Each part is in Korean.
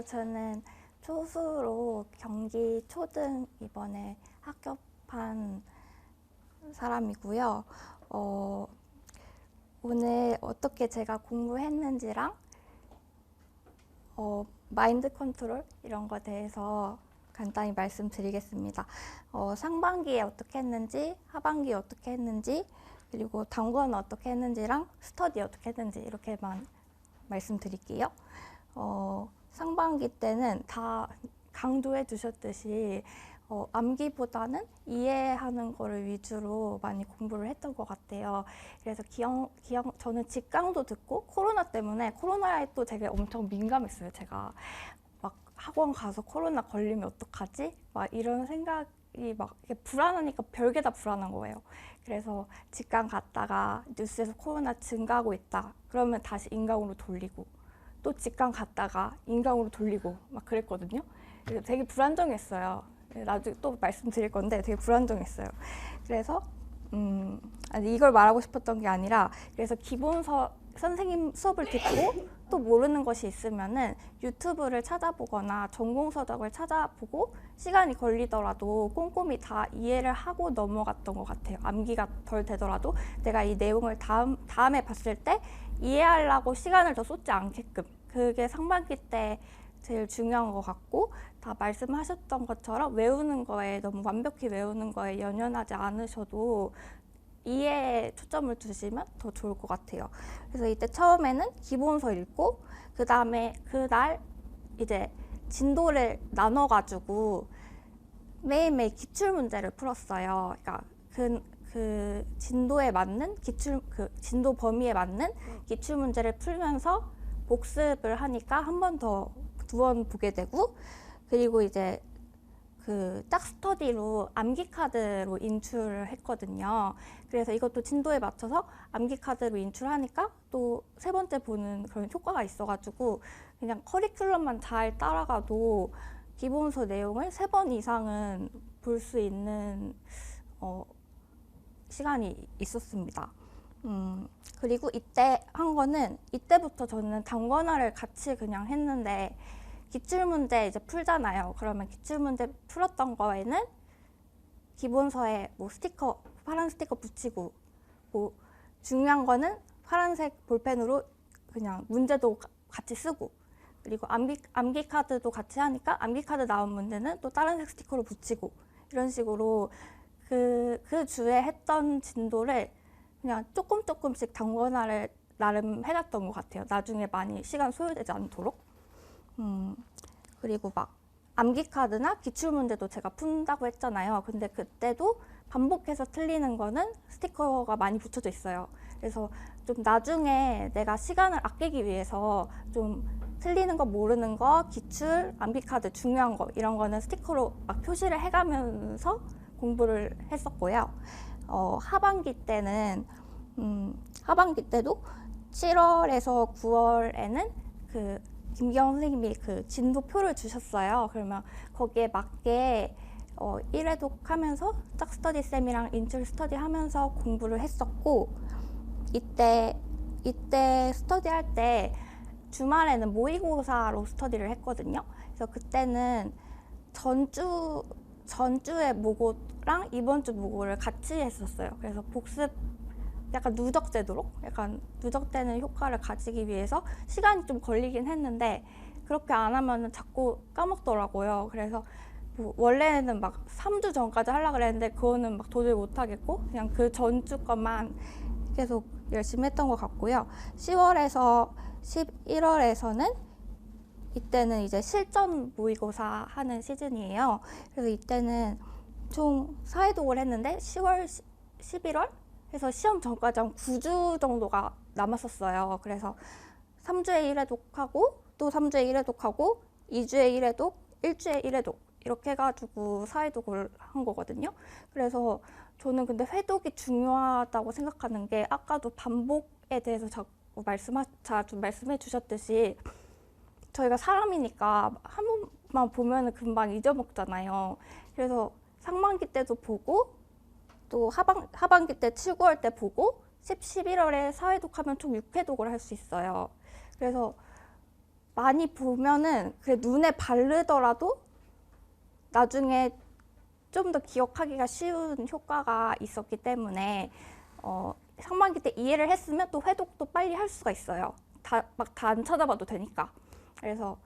저는 초수로 경기 초등 이번에 합격한 사람이고요. 오늘 어떻게 제가 공부했는지랑 마인드 컨트롤 이런 거에 대해서 간단히 말씀드리겠습니다. 상반기에 어떻게 했는지, 하반기에 어떻게 했는지, 그리고 단권은 어떻게 했는지랑 스터디 어떻게 했는지 이렇게만 말씀드릴게요. 상반기 때는 다 강조해 주셨듯이 암기보다는 이해하는 거를 위주로 많이 공부를 했던 것 같아요. 그래서 저는 직강도 듣고 코로나에 또 되게 엄청 민감했어요. 제가 막 학원 가서 코로나 걸리면 어떡하지? 막 이런 생각이 막 불안하니까 별게 다 불안한 거예요. 그래서 직강 갔다가 뉴스에서 코로나 증가하고 있다. 그러면 다시 인강으로 돌리고 또 직강 갔다가 인강으로 돌리고 막 그랬거든요. 그래서 되게 불안정했어요. 나중에 또 말씀드릴 건데 되게 불안정했어요. 그래서 아니 이걸 말하고 싶었던 게 아니라 그래서 선생님 수업을 듣고 또 모르는 것이 있으면은 유튜브를 찾아보거나 전공서적을 찾아보고 시간이 걸리더라도 꼼꼼히 다 이해를 하고 넘어갔던 것 같아요. 암기가 덜 되더라도 내가 이 내용을 다음에 봤을 때 이해하려고 시간을 더 쏟지 않게끔, 그게 상반기 때 제일 중요한 것 같고, 다 말씀하셨던 것처럼 외우는 거에 너무 완벽히 외우는 거에 연연하지 않으셔도 이해에 초점을 두시면 더 좋을 것 같아요. 그래서 이때 처음에는 기본서 읽고 그 다음에 그날 이제 진도를 나눠가지고 매일매일 기출문제를 풀었어요. 그러니까 그 진도에 맞는 진도 범위에 맞는 기출문제를 풀면서 복습을 하니까 한 번 더, 두 번 보게 되고, 그리고 이제 그 짝스터디로 암기카드로 인출을 했거든요. 그래서 이것도 진도에 맞춰서 암기카드로 인출하니까 또 세 번째 보는 그런 효과가 있어가지고 그냥 커리큘럼만 잘 따라가도 기본서 내용을 3번 이상은 볼 수 있는 시간이 있었습니다. 그리고 이때 한 거는, 이때부터 저는 단권화를 같이 그냥 했는데, 기출문제 이제 풀잖아요. 그러면 기출문제 풀었던 거에는 기본서에 뭐 파란 스티커 붙이고, 뭐 중요한 거는 파란색 볼펜으로 그냥 문제도 같이 쓰고, 그리고 암기 카드도 같이 하니까 암기 카드 나온 문제는 또 다른 색 스티커로 붙이고, 이런 식으로 그 주에 했던 진도를 그냥 조금씩 단권화를 나름 해놨던 것 같아요. 나중에 많이 시간 소요되지 않도록. 그리고 막 암기 카드나 기출문제도 제가 푼다고 했잖아요. 근데 그때도 반복해서 틀리는 거는 스티커가 많이 붙여져 있어요. 그래서 좀 나중에 내가 시간을 아끼기 위해서 좀 틀리는 거, 모르는 거, 기출, 암기 카드 중요한 거 이런 거는 스티커로 막 표시를 해가면서 공부를 했었고요. 하반기 때도 7월에서 9월에는 그 김기영 선생님이 그 진도표를 주셨어요. 그러면 거기에 맞게 1회독 하면서 짝스터디 쌤이랑 인출 스터디 하면서 공부를 했었고, 이때 스터디 할 때 주말에는 모의고사로 스터디를 했거든요. 그래서 그때는 전주의 모고랑 이번 주 모고를 같이 했었어요. 그래서 복습 약간 누적되는 효과를 가지기 위해서 시간이 좀 걸리긴 했는데, 그렇게 안 하면 자꾸 까먹더라고요. 그래서 뭐 원래는 막 3주 전까지 하려고 그랬는데 그거는 막 도저히 못 하겠고 그냥 그 전주 것만 계속 열심히 했던 것 같고요. 10월에서 11월에서는 이때는 이제 실전 모의고사 하는 시즌이에요. 그래서 이때는 총 4회독을 했는데 10월, 11월 해서 시험 전까지 한 9주 정도가 남았었어요. 그래서 3주에 1회독하고 또 3주에 1회독하고 2주에 1회독, 1주에 1회독 이렇게 해가지고 4회독을 한 거거든요. 그래서 저는 근데 회독이 중요하다고 생각하는 게, 아까도 반복에 대해서 자꾸 말씀해 주셨듯이 저희가 사람이니까 한 번만 보면 금방 잊어먹잖아요. 그래서 상반기 때도 보고 또 하반기 때 7, 9월 때 보고 11월에 4회독 하면 총 6회독을 할 수 있어요. 그래서 많이 보면은 그래 눈에 바르더라도 나중에 좀 더 기억하기가 쉬운 효과가 있었기 때문에 상반기 때 이해를 했으면 또 회독도 빨리 할 수가 있어요. 막 다 안 찾아봐도 되니까. 그래서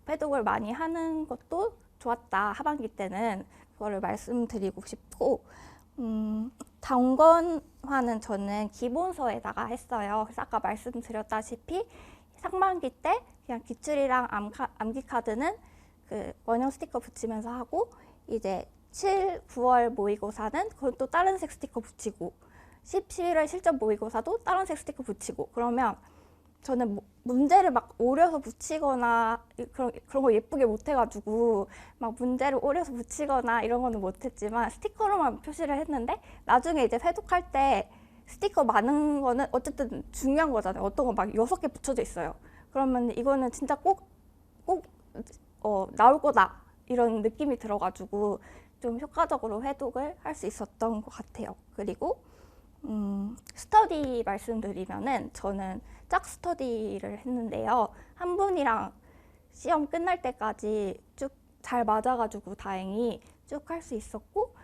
회독을 많이 하는 것도 좋았다. 하반기 때는 그거를 말씀드리고 싶고, 단권화는 저는 기본서에다가 했어요. 그래서 아까 말씀드렸다시피 상반기 때 그냥 기출이랑 암기 카드는 그 원형 스티커 붙이면서 하고, 이제 7, 9월 모의고사는 그건 또 다른 색 스티커 붙이고, 10, 11월 실전 모의고사도 다른 색 스티커 붙이고, 그러면 저는 문제를 막 오려서 붙이거나 그런 거 예쁘게 못해가지고 막 문제를 오려서 붙이거나 이런 거는 못했지만 스티커로만 표시를 했는데, 나중에 이제 회독할 때 스티커 많은 거는 어쨌든 중요한 거잖아요. 어떤 거 막 6개 붙여져 있어요. 그러면 이거는 진짜 꼭 나올 거다 이런 느낌이 들어가지고 좀 효과적으로 회독을 할 수 있었던 것 같아요. 그리고 스터디 말씀드리면은 저는 짝 스터디를 했는데요. 한 분이랑 시험 끝날 때까지 쭉 잘 맞아가지고 다행히 쭉 할 수 있었고,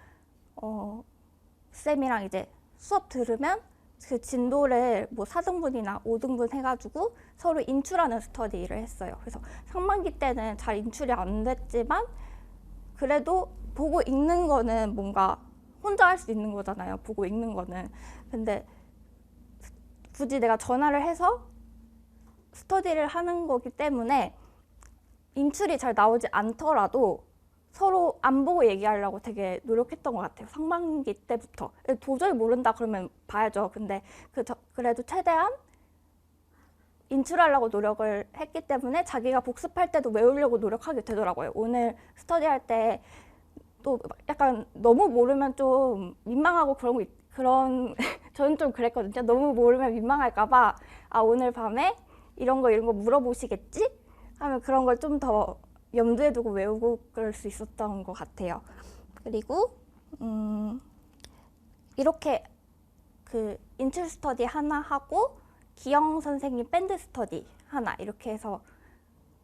쌤이랑 이제 수업 들으면 그 진도를 뭐 4등분이나 5등분 해가지고 서로 인출하는 스터디를 했어요. 그래서 상반기 때는 잘 인출이 안 됐지만 그래도 보고 읽는 거는 뭔가 혼자 할 수 있는 거잖아요. 보고 읽는 거는. 근데 굳이 내가 전화를 해서 스터디를 하는 거기 때문에 인출이 잘 나오지 않더라도 서로 안 보고 얘기하려고 되게 노력했던 것 같아요. 상반기 때부터. 도저히 모른다 그러면 봐야죠. 근데 그래도 최대한 인출하려고 노력을 했기 때문에 자기가 복습할 때도 외우려고 노력하게 되더라고요. 오늘 스터디할 때 또 약간 너무 모르면 좀 민망하고 저는 좀 그랬거든요. 너무 모르면 민망할까봐 오늘 밤에 이런 거 물어보시겠지? 하면 그런 걸 좀 더 염두에 두고 외우고 그럴 수 있었던 것 같아요. 그리고 이렇게 그 인출 스터디 하나 하고 기영 선생님 밴드 스터디 하나 이렇게 해서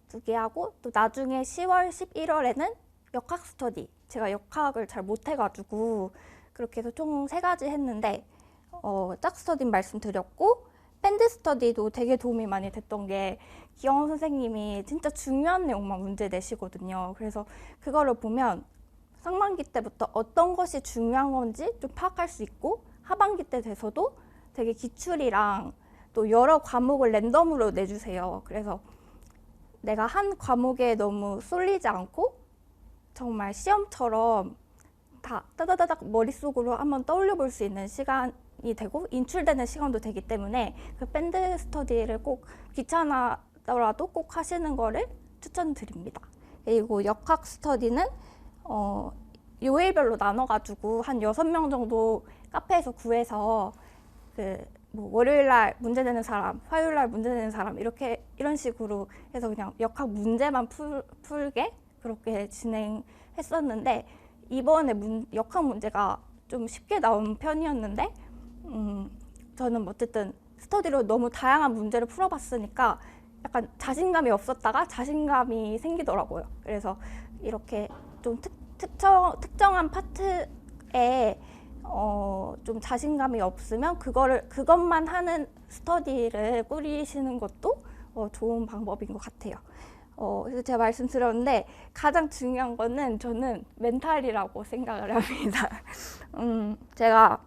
2개 하고, 또 나중에 10월, 11월에는 역학 스터디, 제가 역학을 잘 못해가지고 그렇게 해서 총 3가지 했는데 짝 스터디 말씀드렸고, 밴드 스터디도 되게 도움이 많이 됐던 게 기영 선생님이 진짜 중요한 내용만 문제 내시거든요. 그래서 그거를 보면 상반기 때부터 어떤 것이 중요한 건지 좀 파악할 수 있고, 하반기 때 돼서도 되게 기출이랑 또 여러 과목을 랜덤으로 내주세요. 그래서 내가 한 과목에 너무 쏠리지 않고 정말 시험처럼 다 따다다닥 머릿속으로 한번 떠올려 볼 수 있는 시간이 되고 인출되는 시간도 되기 때문에 그 밴드 스터디를 꼭 귀찮아더라도 꼭 하시는 거를 추천드립니다. 그리고 역학 스터디는 요일별로 나눠가지고 한 6명 정도 카페에서 구해서 뭐 월요일날 문제 내는 사람, 화요일날 문제 내는 사람 이런 식으로 해서 그냥 역학 문제만 풀게 그렇게 진행했었는데, 이번에 역학 문제가 좀 쉽게 나온 편이었는데 저는 어쨌든 스터디로 너무 다양한 문제를 풀어봤으니까 약간 자신감이 없었다가 자신감이 생기더라고요. 그래서 이렇게 좀 특정한 파트에 좀 자신감이 없으면 그것만 하는 스터디를 꾸리시는 것도 좋은 방법인 것 같아요. 그래서 제가 말씀드렸는데 가장 중요한 거는 저는 멘탈이라고 생각을 합니다. 제가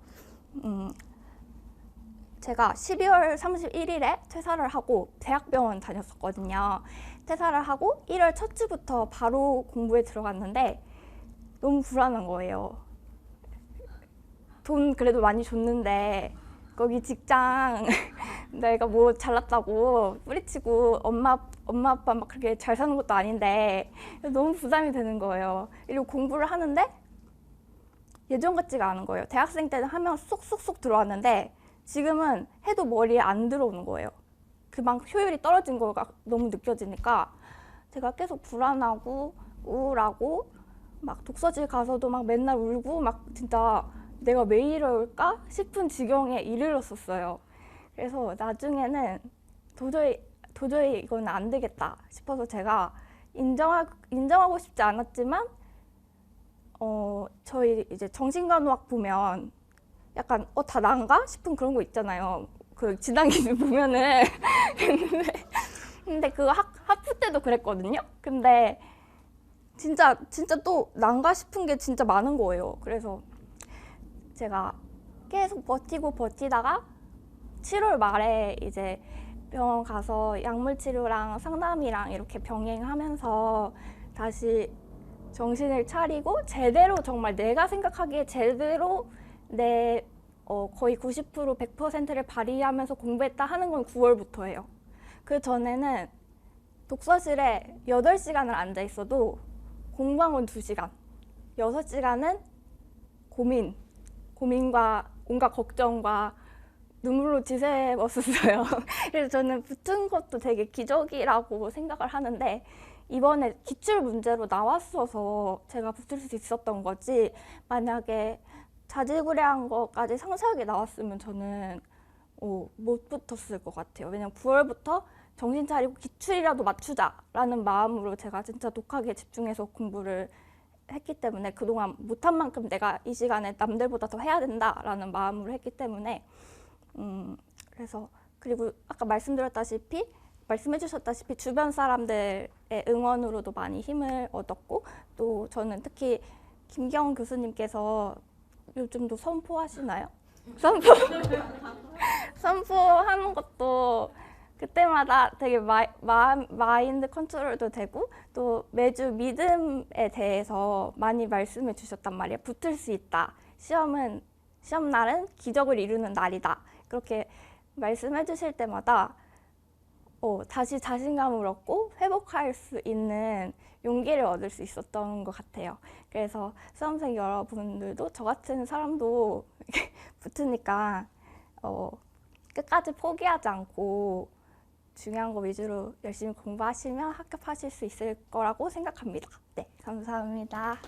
12월 31일에 퇴사를 하고 대학병원 다녔었거든요. 퇴사를 하고 1월 첫 주부터 바로 공부에 들어갔는데 너무 불안한 거예요. 돈 그래도 많이 줬는데 거기 직장 내가 뭐 잘났다고 뿌리치고 엄마 아빠 막 그렇게 잘 사는 것도 아닌데 너무 부담이 되는 거예요. 그리고 공부를 하는데 예전 같지가 않은 거예요. 대학생 때는 하면 쏙쏙쏙 들어왔는데 지금은 해도 머리에 안 들어오는 거예요. 그만큼 효율이 떨어진 거가 너무 느껴지니까 제가 계속 불안하고 우울하고 막 독서실 가서도 막 맨날 울고 막 진짜 내가 왜 이럴까 싶은 지경에 이르렀었어요. 그래서 나중에는 도저히 이건 안 되겠다 싶어서 제가 인정하고 싶지 않았지만 저희 이제 정신간호학 보면 약간 다 난가 싶은 그런 거 있잖아요. 그 진단 기준 보면은 근데 그 하프 때도 그랬거든요. 근데 진짜 또 난가 싶은 게 진짜 많은 거예요. 그래서 제가 계속 버티다가 7월 말에 이제 병원 가서 약물 치료랑 상담이랑 이렇게 병행하면서 다시 정신을 차리고 제대로 정말 내가 생각하기에 제대로 내 거의 90% 100%를 발휘하면서 공부했다 하는 건 9월부터예요. 그 전에는 독서실에 8시간을 앉아 있어도 공부한 건 2시간, 6시간은 고민과 온갖 걱정과 눈물로 지새웠었어요. 그래서 저는 붙은 것도 되게 기적이라고 생각을 하는데 이번에 기출 문제로 나왔어서 제가 붙을 수 있었던 거지, 만약에 자질구레한 것까지 상세하게 나왔으면 저는 못 붙었을 것 같아요. 왜냐면 9월부터 정신 차리고 기출이라도 맞추자라는 마음으로 제가 진짜 독하게 집중해서 공부를 했기 때문에, 그동안 못한 만큼 내가 이 시간에 남들보다 더 해야 된다라는 마음으로 했기 때문에 그래서, 그리고 아까 말씀해 주셨다시피 주변 사람들의 응원으로도 많이 힘을 얻었고, 또 저는 특히 김경 교수님께서 요즘도 선포하시나요? 선포하는 것도 그때마다 되게 마인드 컨트롤도 되고, 또 매주 믿음에 대해서 많이 말씀해 주셨단 말이에요. 붙을 수 있다. 시험 날은 기적을 이루는 날이다. 그렇게 말씀해 주실 때마다 다시 자신감을 얻고 회복할 수 있는 용기를 얻을 수 있었던 것 같아요. 그래서 수험생 여러분들도 저 같은 사람도 붙으니까 끝까지 포기하지 않고 중요한 거 위주로 열심히 공부하시면 합격하실 수 있을 거라고 생각합니다. 네, 감사합니다.